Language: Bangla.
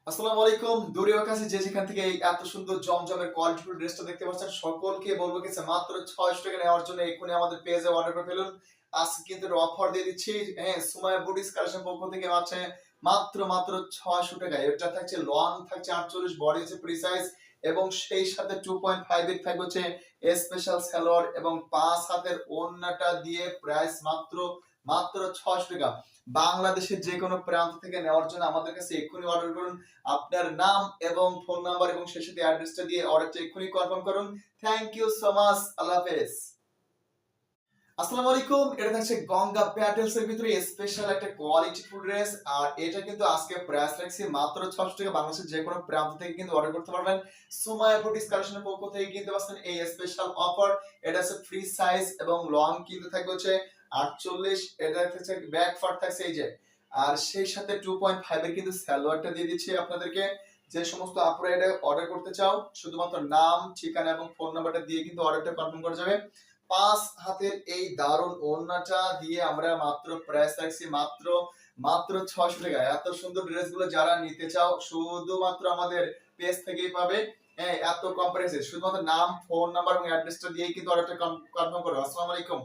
আসসালামু আলাইকুম। দূরেও কাছে যে যেখান থেকে এই এত সুন্দর জমজমের কোয়ালিটিফুল ড্রেসটা দেখতে পাচ্ছেন, সকলকে বলবো কিছু মাত্র ৬০০ টাকা নেওয়ার জন্য এক্ষুনি আমাদের পেজে অর্ডার করে ফেলুন। আজকে কিন্তু অফার দিয়ে দিচ্ছি। হ্যাঁ, সুমাইয়া বুটিক্স কালেকশন পক্ষ থেকে আছে মাত্র ৬০০ টাকায়। এটা থাকছে লং, থাকছে ৪৮, বডি হচ্ছে ফ্রি সাইজ এবং সেই সাথে 2.5 এর থাকবে হচ্ছে স্পেশাল সালোয়ার এবং ৫ হাতের ওড়নাটা দিয়ে প্রাইস মাত্র ৬০০ টাকা। বাংলাদেশের যে কোনো প্রান্ত থেকে নেওয়ার জন্য আমাদের কাছে এক্ষুনি অর্ডার করুন। আপনার নাম এবং ফোন নাম্বার এবং সেই সাথে অ্যাড্রেসটা দিয়ে অর্ডারটা এক্ষুনি কনফার্ম করুন। Thank you so much. আল্লাহ হাফেজ। আসসালামু আলাইকুম। এটা থাকছে গঙ্গা প্যাটেলস এর ভিতরে স্পেশাল একটা কোয়ালিটি ফুল ড্রেস। আর এটা কিন্তু আজকে প্রাইস রাখছি মাত্র ৬০০ টাকা। বাংলাদেশের যে কোনো প্রান্ত থেকে কিন্তু অর্ডার করতে পারবেন। সুমাইয়া বুটিক্স কালেকশনের পক্ষ থেকে কিনতে পারছেন এই স্পেশাল অফার। এটা হচ্ছে ফ্রি সাইজ এবং লং কিন্তু থাকবে হচ্ছে ৪৮। এটা থাকছে ব্যাক পার্ট থাকছে এই যে। আর সেই সাথে 2.5 এর কিন্তু সালোয়ারটা দিয়ে দিচ্ছি আপনাদেরকে। যে সমস্ত আপুরা এটা অর্ডার করতে চাও শুধুমাত্র নাম, ঠিকানা এবং ফোন নাম্বারটা দিয়ে কিন্তু অর্ডারটা কনফার্ম করা যাবে। ৫ হাতের এই দারুন ওড়নাটা দিয়ে আমরা মাত্র প্রাইস রাখছি মাত্র ৬০০ টাকা। এত সুন্দর ড্রেসগুলো যারা নিতে চাও শুধুমাত্র আমাদের পেজ থেকেই পাবে। হ্যাঁ, এত কম প্রাইসে শুধুমাত্র নাম, ফোন নাম্বার এবং অ্যাড্রেসটা দিয়েই কিন্তু অর্ডারটা কনফার্ম করো। আসসালামু আলাইকুম।